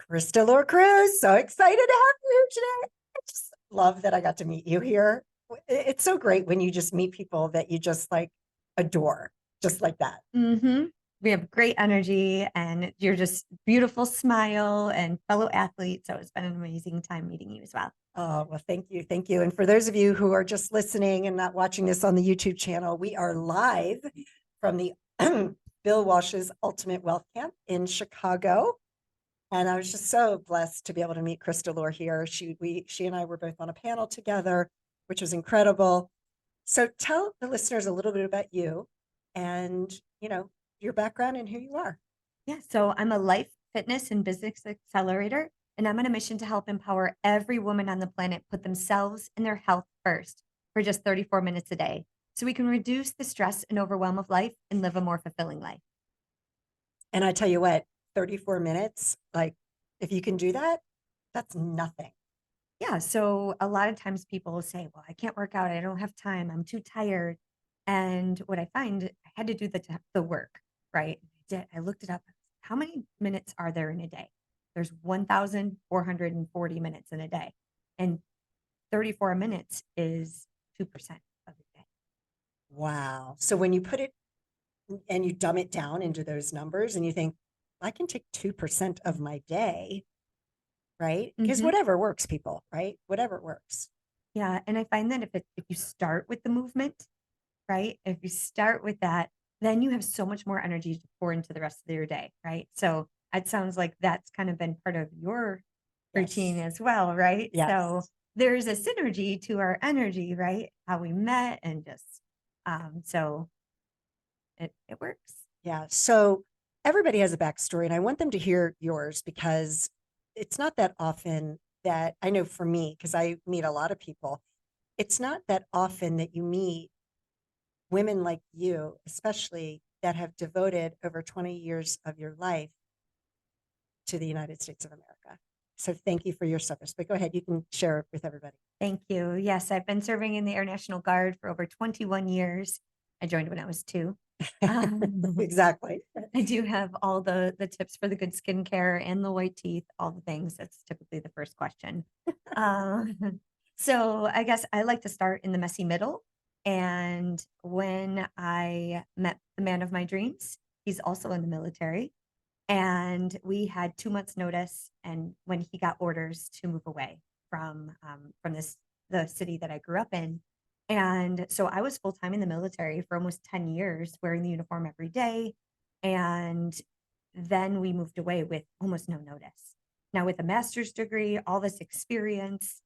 Crystal Cruz, so excited to have you here today. I just love that I got to meet you here. It's so great when you just meet people that you just like adore, just like that. Mm-hmm. We have great energy and you're just beautiful smile and fellow athlete. So it's been an amazing time meeting you as well. Oh, well, thank you. Thank you. And for those of you who are just listening and not watching this on the YouTube channel, we are live from the Bill Walsh's Ultimate Wealth Camp in Chicago. And I was just so blessed to be able to meet Crystal here. She and I were both on a panel together, which was incredible. So tell the listeners a little bit about you and, your background and who you are. Yeah. So I'm a life, fitness, and business accelerator, and I'm on a mission to help empower every woman on the planet put themselves and their health first for just 34 minutes a day so we can reduce the stress and overwhelm of life and live a more fulfilling life. And I tell you what, 34 minutes, like if you can do that, that's nothing. Yeah. So a lot of times people will say, well, I can't work out. I don't have time. I'm too tired. And what I find, I had to do the work, right? I looked it up. How many minutes are there in a day? There's 1,440 minutes in a day. And 34 minutes is 2% of the day. Wow. So when you put it and you dumb it down into those numbers and you think, I can take 2% of my day, right? Because Hmm. whatever works, people, right? Whatever works. Yeah. And I find that if you start with the movement, right? If you start with that, then you have so much more energy to pour into the rest of your day, right? So it sounds like that's kind of been part of your routine Yes. as well, right? So Yes. there's a synergy to our energy, right? How we met and just so it works. Yeah. So everybody has a backstory, and I want them to hear yours because it's not that often that I know for me, because I meet a lot of people, it's not that often that you meet women like you, especially that have devoted over 20 years of your life to the United States of America. So thank you for your service. But go ahead, you can share it with everybody. Thank you. Yes, I've been serving in the Air National Guard for over 21 years. I joined when I was 2. Um, Exactly. I do have all the tips for the good skincare and the white teeth, all the things. That's typically the first question. Um, so I guess I like to start in the messy middle. And when I met the man of my dreams, he's also in the military. And we had 2 months notice. And when he got orders to move away from the city that I grew up in. And so I was full time in the military for almost 10 years, wearing the uniform every day. And then we moved away with almost no notice. Now, with a master's degree, all this experience,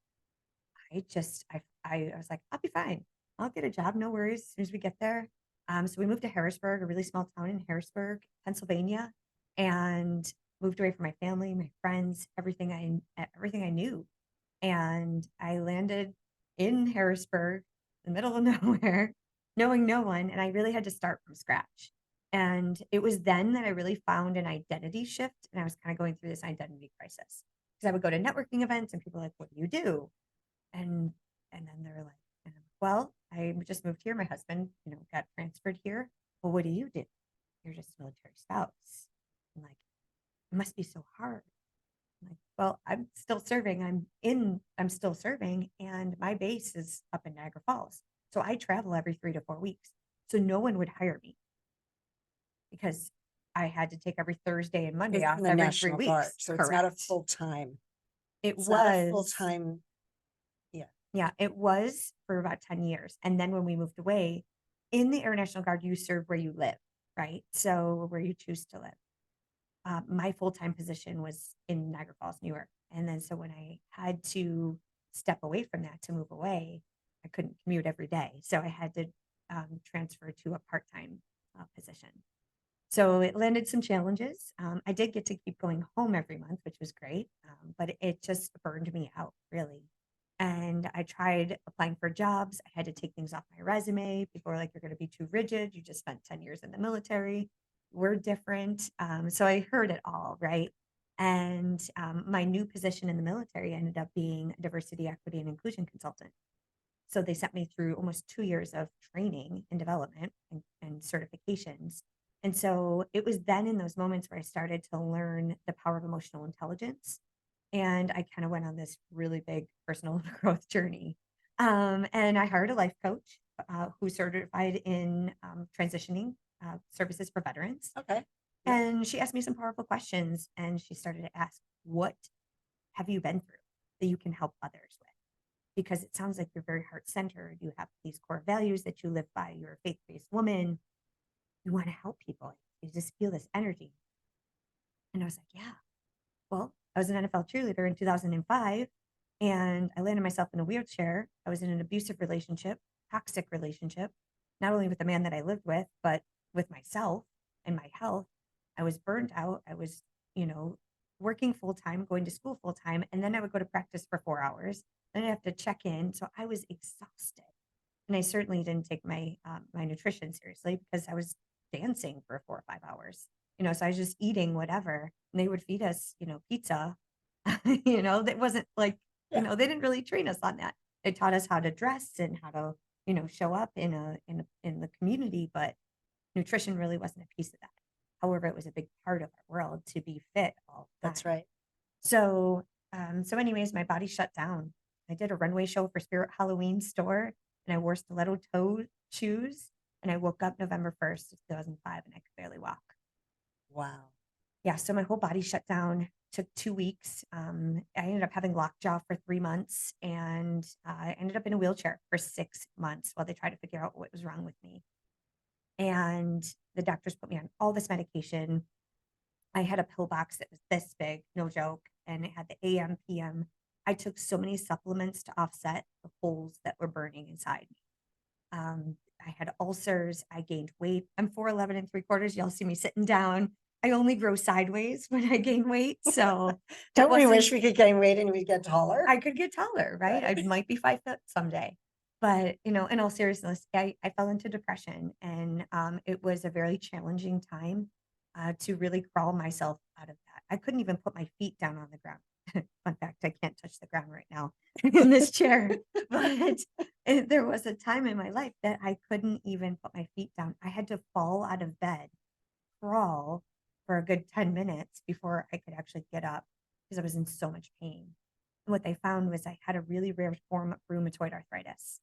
I was like, I'll be fine. I'll get a job, no worries, as soon as we get there. So we moved to Harrisburg, a really small town in Harrisburg, Pennsylvania, and moved away from my family, my friends, everything I knew. And I landed in Harrisburg, the middle of nowhere, knowing no one, and I really had to start from scratch. And it was then that I really found an identity shift, and I was kind of going through this identity crisis because I would go to networking events, and people were like, "What do you do?" And and then they're like, and I'm like, "Well, I just moved here. My husband, got transferred here. Well, what do you do? You're just a military spouse." I'm like, it must be so hard. I'm like, well, I'm still serving, and my base is up in Niagara Falls. So I travel every 3 to 4 weeks. So no one would hire me because I had to take every Thursday and Monday Because off in the every three National Guard. weeks. So it's not a Correct. full time. It It's not a full was, time. Yeah. yeah, it was for about 10 years. And then when we moved away, in the Air National Guard, you serve where you live, right? So where you choose to live. My full time position was in Niagara Falls, New York. And then so when I had to step away from that to move away, I couldn't commute every day. So I had to transfer to a part time position. So it landed some challenges. I did get to keep going home every month, which was great, but it just burned me out really. And I tried applying for jobs. I had to take things off my resume. People were like, "You're going to be too rigid. You just spent 10 years in the military. We're different." So I heard it all, right? And my new position in the military ended up being a diversity, equity, and inclusion consultant. So they sent me through almost 2 years of training and development and certifications And so it was then in those moments where I started to learn the power of emotional intelligence. And I kind of went on this really big personal growth journey. And I hired a life coach who's certified in transitioning services for veterans. Okay. Yeah. And she asked me some powerful questions. And she started to ask, what have you been through that you can help others with? Because it sounds like you're very heart centered. You have these core values that you live by. You're a faith based woman. You want to help people. You just feel this energy. And I was like, yeah. Well, I was an NFL cheerleader in 2005 and I landed myself in a wheelchair. I was in an abusive relationship, toxic relationship, not only with the man that I lived with, but with myself and my health. I was burned out. I was, you know, working full time, going to school full time, and then I would go to practice for 4 hours. Then I'd have to check in. So I was exhausted. And I certainly didn't take my nutrition seriously because I was dancing for 4 or 5 hours. So I was just eating whatever, and they would feed us, pizza. That wasn't like, Yeah. they didn't really train us on that. They taught us how to dress and how to, show up in the community, but nutrition really wasn't a piece of that. However, it was a big part of our world to be fit all the That's time. right. So, anyways, my body shut down. I did a runway show for Spirit Halloween store, and I wore stiletto toe shoes. And I woke up November 1st, 2005, and I could barely walk. Wow. Yeah, so my whole body shut down. Took 2 weeks. I ended up having lockjaw for 3 months, and I ended up in a wheelchair for 6 months while they tried to figure out what was wrong with me. And the doctors put me on all this medication. I had a pill box that was this big, no joke, and it had the AM, PM. I took so many supplements to offset the holes that were burning inside me. I had ulcers. I gained weight. I'm 4'11 3/4. Y'all see me sitting down. I only grow sideways when I gain weight. So Don't we wish we could gain weight and we'd get taller? I could get taller, right? I might be 5 foot someday. But, in all seriousness, I fell into depression, and it was a very challenging time to really crawl myself out of that. I couldn't even put my feet down on the ground. Fun fact, I can't touch the ground right now in this chair. But there was a time in my life that I couldn't even put my feet down. I had to fall out of bed, crawl for a good 10 minutes before I could actually get up because I was in so much pain. And what they found was I had a really rare form of rheumatoid arthritis.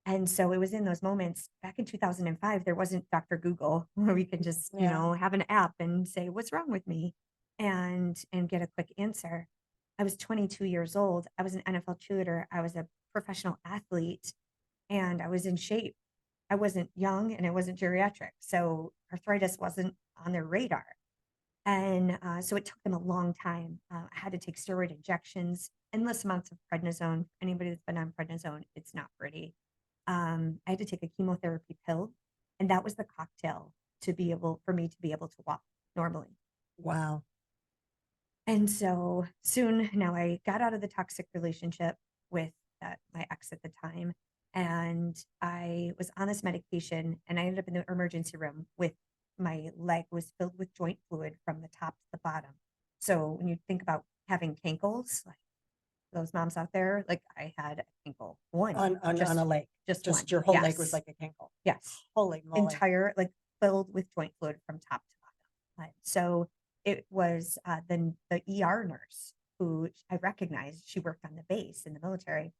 And so it was in those moments back in 2005, there wasn't Dr. Google where we can just, Yeah. have an app and say, what's wrong with me? And get a quick answer. I was 22 years old. I was an NFL cheerleader. I was a professional athlete and I was in shape. I wasn't young and I wasn't geriatric. So arthritis wasn't on their radar. And so it took them a long time. I had to take steroid injections, endless amounts of prednisone. Anybody that's been on prednisone, it's not pretty. I had to take a chemotherapy pill, and that was the cocktail for me to be able to walk normally. Wow. And so soon now I got out of the toxic relationship with my ex at the time, and I was on this medication, and I ended up in the emergency room with my leg was filled with joint fluid from the top to the bottom. So when you think about having cankles, like those moms out there, like I had a cankle, one, On a leg. just one. Just your whole leg was Yes. like a cankle. Yes. Holy moly. Entire, like filled with joint fluid from top to bottom. So it was the ER nurse who I recognized. She worked on the base in the military,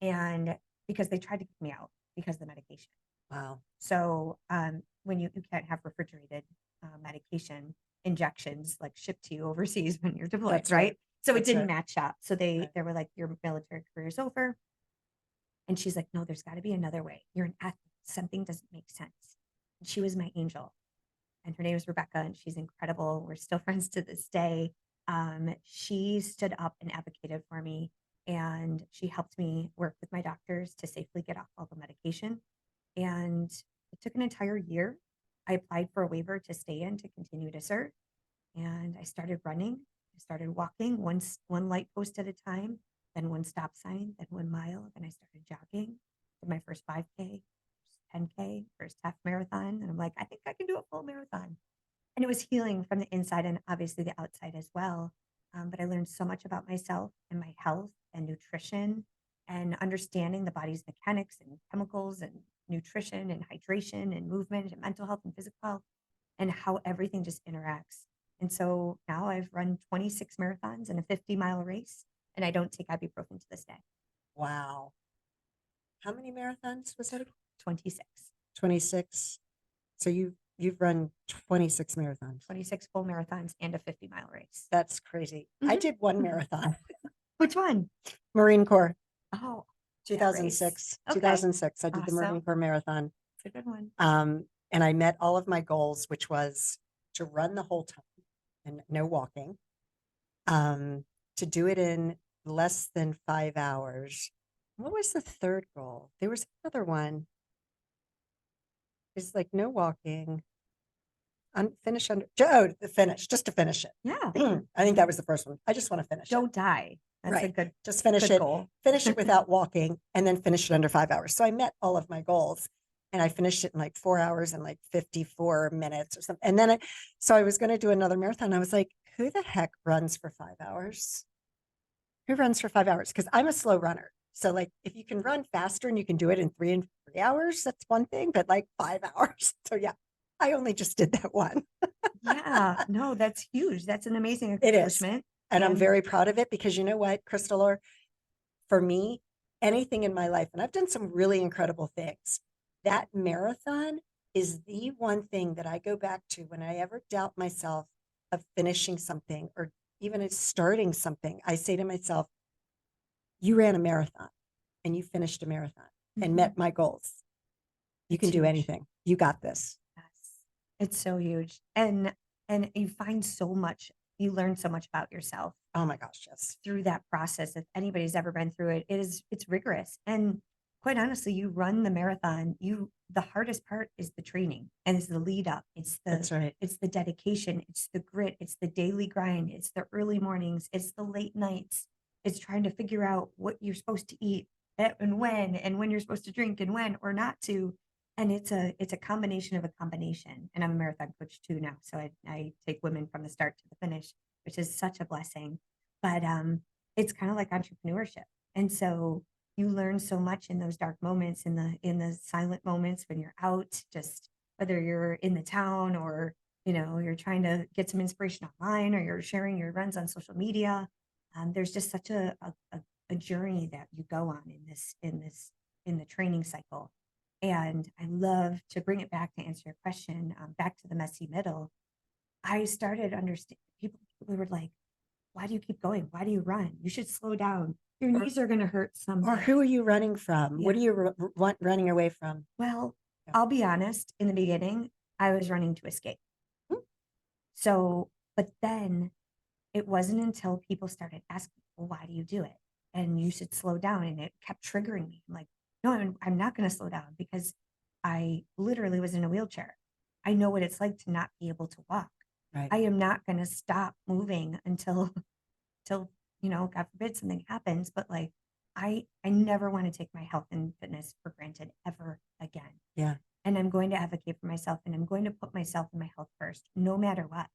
and because they tried to kick me out because of the medication. Wow. So when you can't have refrigerated medication injections like shipped to you overseas when you're deployed, That's right? right. So it That's didn't right. match up. So they Right. they were like, your military career is over. And she's like, no, there's got to be another way. You're an athlete. Something doesn't make sense. And she was my angel. And her name is Rebecca, and she's incredible. We're still friends to this day. She stood up and advocated for me, and she helped me work with my doctors to safely get off all the medication. And it took an entire year. I applied for a waiver to stay in to continue to serve, and I started running. I started walking one light post at a time, then one stop sign, then 1 mile. Then I started jogging. Did my first 5K, 10K, first half marathon. And I'm like, I think I can do a full marathon. And it was healing from the inside and obviously the outside as well. But I learned so much about myself and my health and nutrition and understanding the body's mechanics and chemicals and nutrition and hydration and movement and mental health and physical health. and how everything just interacts. And so now I've run 26 marathons and a 50-mile race, and I don't take ibuprofen to this day. Wow. How many marathons was that? 26. 26. So you've run 26 marathons. 26 full marathons and a 50-mile race. That's crazy. I Mhm. did one marathon. Which one? Marine Corps, Oh, that 2006. race. Okay. 2006. I did the Marine Awesome. Corps marathon. It's a good one. And I met all of my goals, which was to run the whole time and no walking. To do it in less than 5 hours. What was the third goal? There was another one. It's like no walking. Finish under the finish, just to finish it. Yeah. I think that was the first one. I just want to finish it. Don't die. That's a Right. good, Just finish good it, goal. finish it without walking, and then finish it under 5 hours. So I met all of my goals, and I finished it in like 4 hours and like 54 minutes or something. And then so I was going to do another marathon. I was like, who the heck runs for 5 hours? Who runs for 5 hours? Because I'm a slow runner. So like if you can run faster and you can do it in 3 hours, that's one thing, but like 5 hours. So yeah, I only just did that one. Yeah. No, that's huge. That's an amazing It is. accomplishment. And I'm very proud of it because you know what, Crystal, or for me, anything in my life, and I've done some really incredible things, that marathon is the one thing that I go back to when I ever doubt myself of finishing something or even starting something. I say to myself, you ran a marathon and you finished a marathon and Mhm. met my goals. You It's can do huge. anything. You got this. Yes. It's so huge. And you find so much, you learn so much about yourself Oh my gosh, yes. through that process. If anybody's ever been through it, it's rigorous. And quite honestly, you run the marathon, the hardest part is the training and it's the lead up. That's right. It's the dedication, it's the grit, it's the daily grind, it's the early mornings, it's the late nights. It's trying to figure out what you're supposed to eat and when you're supposed to drink and when or not to. And it's a combination of a combination. And I'm a marathon coach too now. So I take women from the start to the finish, which is such a blessing. But it's kind of like entrepreneurship. And so you learn so much in those dark moments, in the silent moments when you're out, just whether you're in the town or you're trying to get some inspiration online or you're sharing your runs on social media. There's just such a journey that you go on in the training cycle. And I love to bring it back to answer your question, back to the messy middle. I started understanding people were like, why do you keep going? Why do you run? You should slow down. Your knees are going to hurt someday. Or who are you running from? What are Yeah. you running away from? Well, Yeah. I'll be honest, in the beginning, I was running to escape. Hmm. So, but then it wasn't until people started asking, well, why do you do it? And you should slow down. And it kept triggering me. I'm like, no, I'm not going to slow down because I literally was in a wheelchair. I know what it's like to not be able to walk. Right. I am not going to stop moving until God forbid something happens. But like, I never want to take my health and fitness for granted ever again. Yeah. And I'm going to advocate for myself and I'm going to put myself and my health first, no matter what.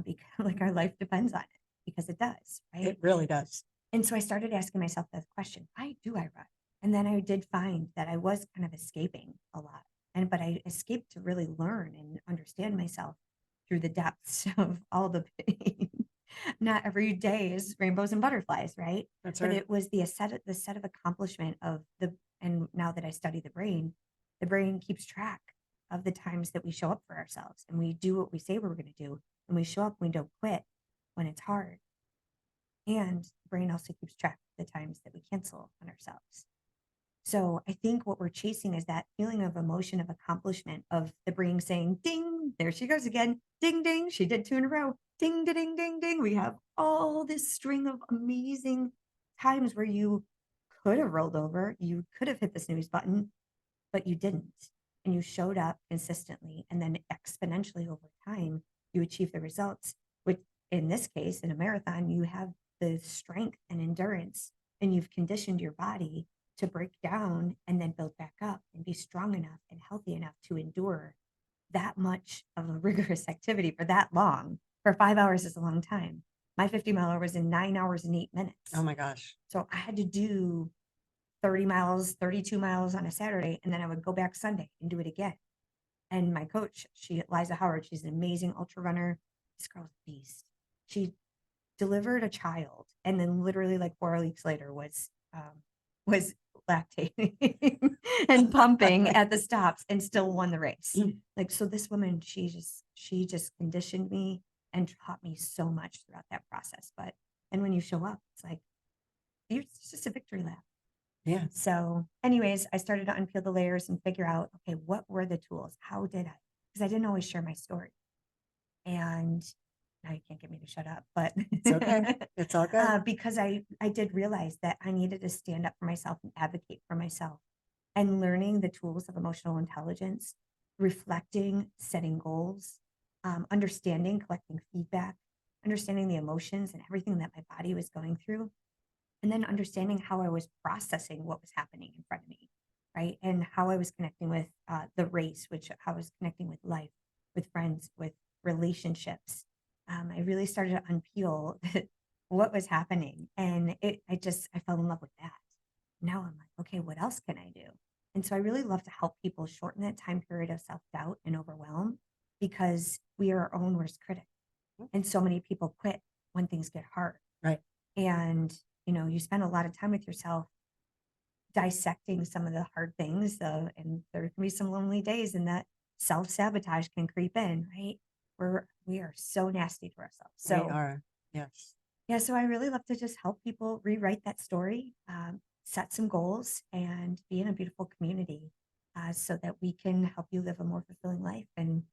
Because like our life depends on it, because it does, right? It really does. And so I started asking myself that question, why do I run? And then I did find that I was kind of escaping a lot. But I escaped to really learn and understand myself through the depths of all the pain. Not every day is rainbows and butterflies, right? That's But right. it was the set of accomplishment and now that I study the brain keeps track of the times that we show up for ourselves and we do what we say we're going to do. And we show up, we don't quit when it's hard. And the brain also keeps track of the times that we cancel on ourselves. So I think what we're chasing is that feeling of emotion of accomplishment of the brain saying, ding, there she goes again. Ding, ding, she did 2 in a row. Ding, ding, ding, ding, ding. We have all this string of amazing times where you could have rolled over, you could have hit the snooze button, but you didn't. And you showed up consistently. And then exponentially over time, you achieve the results, which in this case, in a marathon, you have the strength and endurance, and you've conditioned your body to break down and then build back up and be strong enough and healthy enough to endure that much of a rigorous activity for that long. For 5 hours is a long time. My 50-miler was in 9 hours and 8 minutes. Oh my gosh. So I had to do 30 miles, 32 miles on a Saturday, and then I would go back Sunday and do it again. And my coach, Liza Howard, she's an amazing ultra runner. This girl's a beast. She delivered a child, and then literally like 4 weeks later was lactating and pumping at the stops and still won the race. Like, so this woman, she just conditioned me and taught me so much throughout that process. But and when you show up, it's like it's just a victory lap. Yeah. So anyways, I started to unpeel the layers and figure out, okay, what were the tools? How did I? Because I didn't always share my story. And now you can't get me to shut up, but It's okay. It's all good. because I did realize that I needed to stand up for myself and advocate for myself, and learning the tools of emotional intelligence, reflecting, setting goals, understanding, collecting feedback, understanding the emotions and everything that my body was going through, and then understanding how I was processing what was happening in front of me, right? And how I was connecting with the race, which how I was connecting with life, with friends, with relationships. I really started to unpeel what was happening, and I fell in love with that. Now I'm like, okay, what else can I do? And so I really love to help people shorten that time period of self doubt and overwhelm, because we are our own worst critic, and so many people quit when things get hard. Right. And you spend a lot of time with yourself dissecting some of the hard things, and there can be some lonely days, and that self-sabotage can creep in, right? We are so nasty to ourselves. We So are. Yes. yeah, so I really love to just help people rewrite that story, set some goals, and be in a beautiful community, so that we can help you live a more fulfilling life. And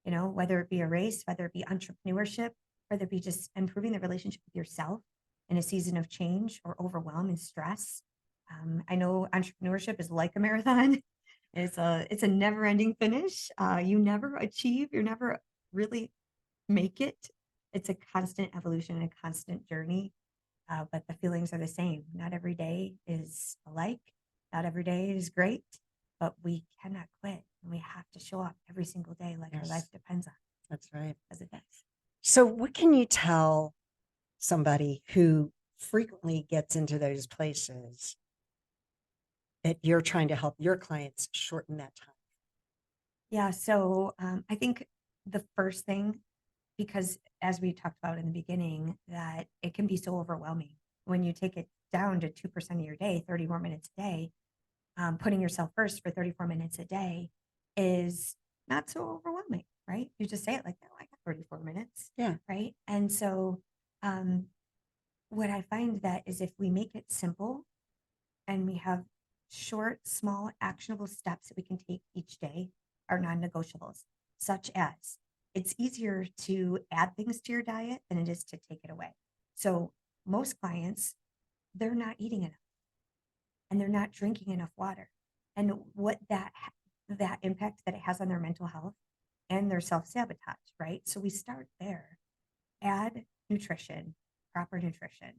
whether it be a race, whether it be entrepreneurship, whether it be just improving the relationship with yourself in a season of change or overwhelm and stress. I know entrepreneurship is like a marathon. It's a never ending finish. You never achieve. You never really make it. It's a constant evolution and a constant journey. But the feelings are the same. Not every day is alike. Not every day is great, but we cannot quit. And we have to show up every single day like our life Yes. depends on, That's right. as it does. So what can you tell somebody who frequently gets into those places that you're trying to help your clients shorten that time? Yeah. So I think the first thing, because as we talked about in the beginning, that it can be so overwhelming when you take it down to 2% of your day, 30 more minutes a day. Putting yourself first for 34 minutes a day is not so overwhelming, right? You just say it like, oh, I got 34 minutes. Yeah. Right. And so um, what I find that is if we make it simple and we have short, small, actionable steps that we can take each day, are non-negotiables, such as it's easier to add things to your diet than it is to take it away. So most clients, they're not eating enough and they're not drinking enough water. And what that impact that it has on their mental health and their self-sabotage, right? So we start there. Add nutrition, proper nutrition,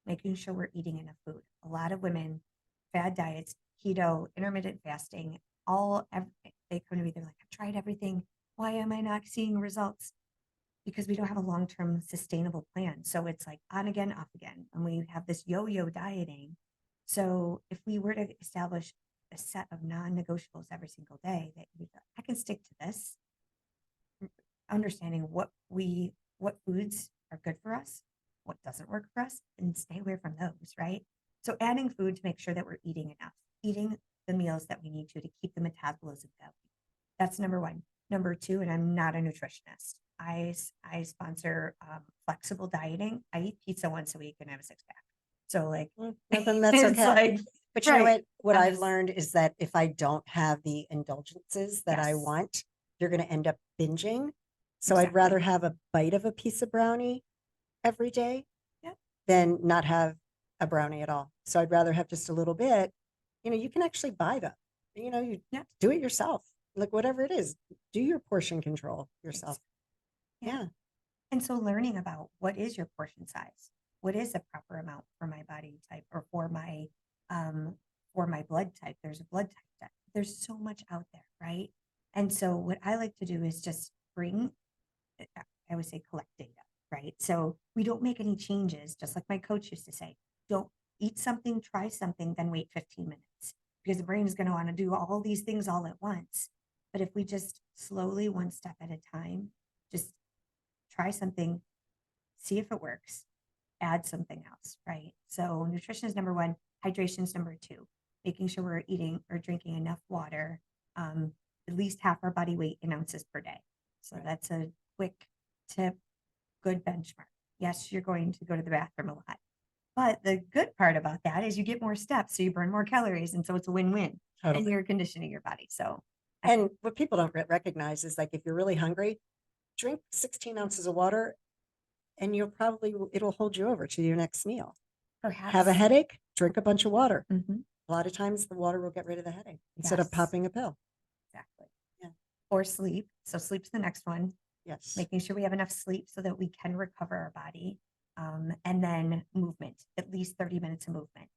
making sure we're eating enough food. A lot of women, fad diets, keto, intermittent fasting, they come to me, they're like, I've tried everything. Why am I not seeing results? Because we don't have a long-term sustainable plan. So it's like on again, off again. And we have this yo-yo dieting. So if we were to establish a set of non-negotiables every single day that I can stick to this, understanding what foods are good for us, what doesn't work for us, and stay away from those, right? So adding food to make sure that we're eating enough, eating the meals that we need to keep the metabolism going. That's number one. Number two, and I'm not a nutritionist. I sponsor flexible dieting. I eat pizza once a week and I have a six pack. So like, Then that's it's okay. like, But you know right. what I've learned is that if I don't have the indulgences that I Yes. want, you're going to end up binging. So I'd Exactly. rather have a bite of a piece of brownie every day Yep. than not have a brownie at all. So I'd rather have just a little bit. You can actually buy them. You Yep. do it yourself. Like whatever it is, do your portion control yourself. Yeah. And so learning about what is your portion size, what is a proper amount for my body type or for my blood type. There's a blood type. There's so much out there, right? And so what I like to do is just I would say collect data, right? So we don't make any changes, just like my coach used to say, don't eat something, try something, then wait 15 minutes because the brain is going to want to do all these things all at once. But if we just slowly, one step at a time, just try something, see if it works, add something else, right? So nutrition is number one, hydration is number two, making sure we're eating or drinking enough water, at least half our body weight in ounces per day. So Right. that's a quick tip, good benchmark. Yes, you're going to go to the bathroom a lot. But the good part about that is you get more steps, so you burn more calories, and so it's a win-win, and Totally. you're conditioning your body. So, And what people don't recognize is like if you're really hungry, drink 16 ounces of water and it'll hold you over to your next meal. perhaps Have a headache, drink a bunch of water. Mhm. A lot of times the water will get rid of the headache instead of Yes. popping a pill. Exactly. Yeah. Or sleep. So sleep's the next one. Yes. Making sure we have enough sleep so that we can recover our body. And then movement, at least 30 minutes of movement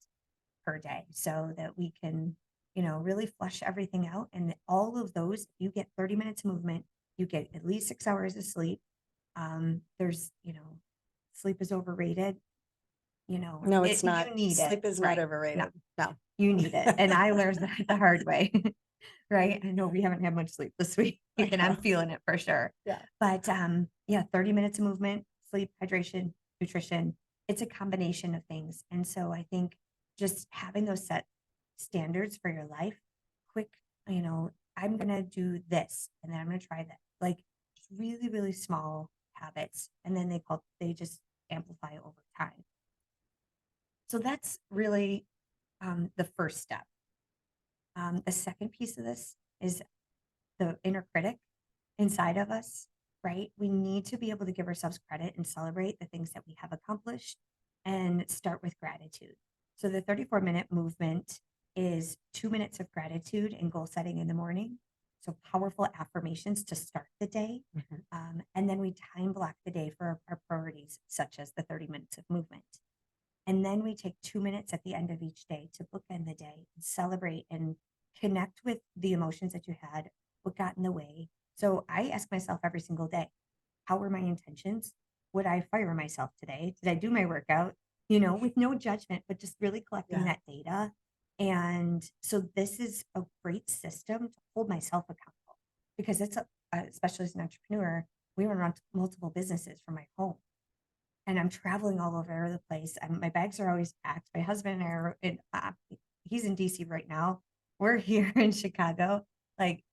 per day so that we can, really flush everything out. And all of those, you get 30 minutes of movement, you get at least 6 hours of sleep. There's, sleep is overrated. No, it's not. You need it. Sleep is Right. not overrated. No. You need it. And I learned that the hard way. Right. I know we haven't had much sleep this week I and I'm know. feeling it for sure. Yeah. But yeah, 30 minutes of movement, sleep, hydration, nutrition, it's a combination of things. And so I think just having those set standards for your life, quick, I'm gonna do this and then I'm gonna try that. Like just really, really small habits. And then they just amplify over time. So that's really the first step. The second piece of this is the inner critic inside of us, right? We need to be able to give ourselves credit and celebrate the things that we have accomplished and start with gratitude. So the 34-minute movement is 2 minutes of gratitude and goal setting in the morning. So powerful affirmations to start the day. Mhm. And then we time block the day for our priorities, such as the 30 minutes of movement. And then we take 2 minutes at the end of each day to bookend the day and celebrate and connect with the emotions that you had, what got in the way. So I ask myself every single day, how were my intentions? Would I fire myself today? Did I do my workout? With no judgment, but just really collecting Yeah. that data. And so this is a great system to hold myself accountable because especially as an entrepreneur, we run multiple businesses from my home and I'm traveling all over the place. My bags are always packed. My husband and I he's in DC right now. We're here in Chicago. Like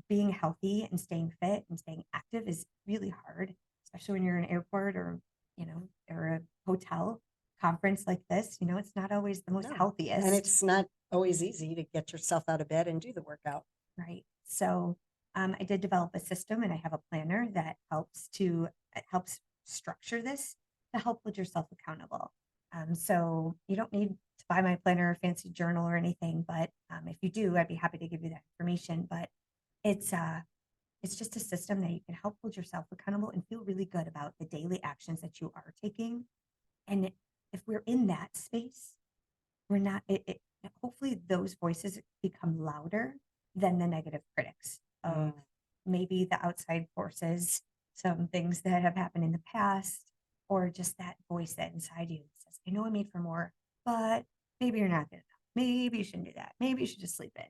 being healthy and staying fit and staying active is really hard, especially when you're in an airport or a hotel conference like this. It's not always the most No. healthiest. And it's not always easy to get yourself out of bed and do the workout. Right. So I did develop a system and I have a planner that helps structure this to help hold yourself accountable. So you don't need to buy my planner or fancy journal or anything, but if you do, I'd be happy to give you that information. But it's just a system that you can help hold yourself accountable and feel really good about the daily actions that you are taking. And if we're in that space, we're not hopefully those voices become louder than the negative critics of maybe the outside forces, some things that have happened in the past, or just that voice that inside you says, I know I made for more, but maybe you're not good enough. Maybe you shouldn't do that. Maybe you should just sleep in.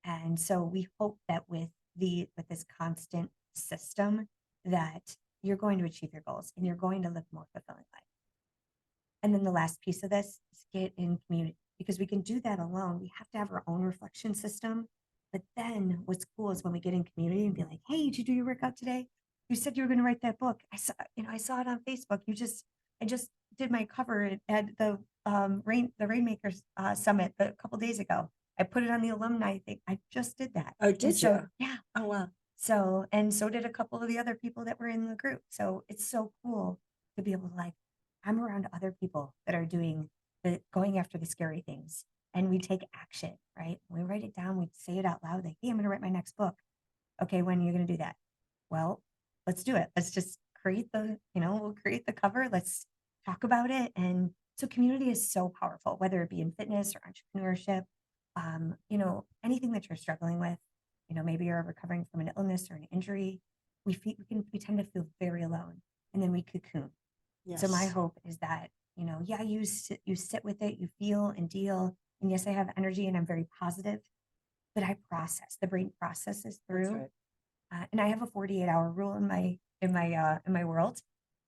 And so we hope that with this constant system that you're going to achieve your goals and you're going to live a more fulfilling life. And then the last piece of this is get in community because we can do that alone. We have to have our own reflection system. But then what's cool is when we get in community and be like, hey, did you do your workout today? You said you were going to write that book. I saw it on Facebook. I just did my cover at the Rainmakers Summit a couple days ago. I put it on the alumni thing. I just did that. Oh, did you? Yeah. Oh, wow. So did a couple of the other people that were in the group. So it's so cool to be able to I'm around other people that are going after the scary things and we take action, right? We write it down, we say it out loud, like, hey, I'm going to write my next book. Okay, when are you going to do that? Well, let's do it. Let's just we'll create the cover. Let's talk about it. And so community is so powerful, whether it be in fitness or entrepreneurship, anything that you're struggling with, maybe you're recovering from an illness or an injury. We tend to feel very alone and then we cocoon. Yes. So my hope is that, you sit with it, you feel and deal. And yes, I have energy and I'm very positive, that I process. The brain processes That's through. right. And I have a 48-hour rule in my world.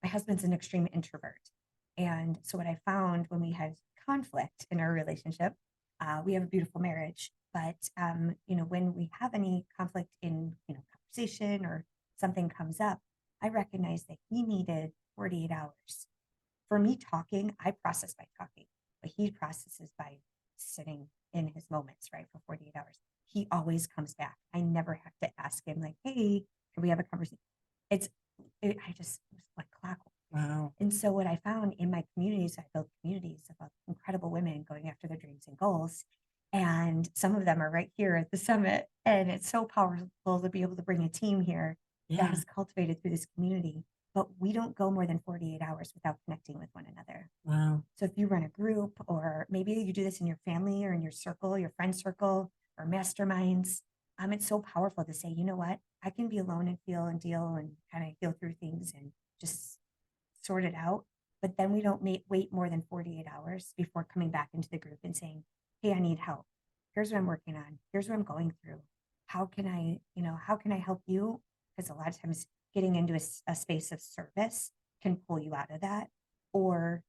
My husband's an extreme introvert. And so what I found when we had conflict in our relationship, we have a beautiful marriage, but when we have any conflict in conversation or something comes up, I recognize that he needed 48 hours. For me talking, I process by talking, but he processes by sitting in his moments, right, for 48 hours. He always comes back. I never have to ask him, like, hey, can we have a conversation? I just it was like clockwork. Wow. And so what I found in my communities, I built communities of incredible women going after their dreams and goals. And some of them are right here at the summit. And it's so powerful to be able to bring a team here that Yeah. has cultivated through this community. But we don't go more than 48 hours without connecting with one another. Wow. So if you run a group, or maybe you do this in your family or in your circle, your friend circle, or masterminds, it's so powerful to say, you know what, I can be alone and feel and deal and kind of feel through things and just sort it out. But then we don't wait more than 48 hours before coming back into the group and saying, hey, I need help. Here's what I'm working on. Here's what I'm going through. How can I help you? Because a lot of times getting into a space of service can pull you out of that. Or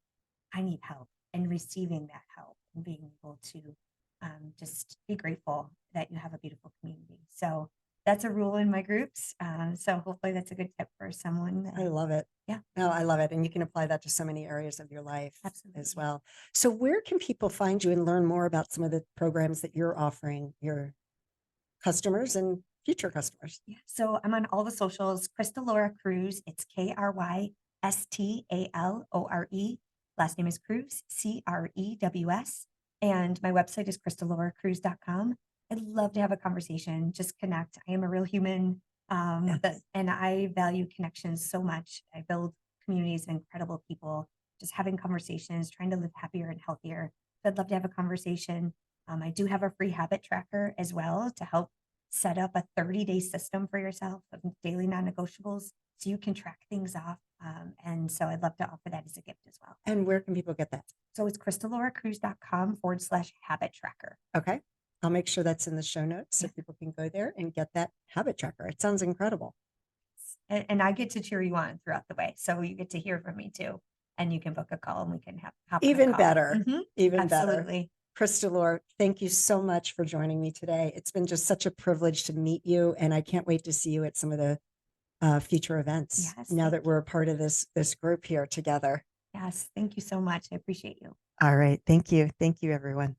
I need help, and receiving that help and being able to just be grateful that you have a beautiful community. So that's a rule in my groups. So hopefully that's a good tip for someone. I love it. Yeah. No, I love it. And you can apply that to so many areas of your life as Absolutely. well. So where can people find you and learn more about some of the programs that you're offering your customers and future customers? Yeah. So I'm on all the socials. Krista Laura Cruz. It's KrystalOre. Last name is Cruz, Crews. And my website is crystalloracruz.com. I'd love to have a conversation, just connect. I am a real human. Yes. And I value connections so much. I build communities of incredible people, just having conversations, trying to live happier and healthier. So I'd love to have a conversation. I do have a free habit tracker as well to help set up a 30-day system for yourself of daily non-negotiables so you can track things off. And so I'd love to offer that as a gift as well. And where can people get that? So it's crystalloracruz.com/habit tracker. Okay. I'll make sure that's in the show notes so people can go there and get that habit tracker. It sounds incredible. And I get to cheer you on throughout the way. So you get to hear from me too. And you can book a call and we can hop on a Even call. better. Even better. Absolutely. Krista Laura, thank you so much for joining me today. It's been just such a privilege to meet you, and I can't wait to see you at some of the future events Yes, now thank that we're a part of this group here together. Yes. Thank you so much. I appreciate you. All right. Thank you. Thank you, everyone.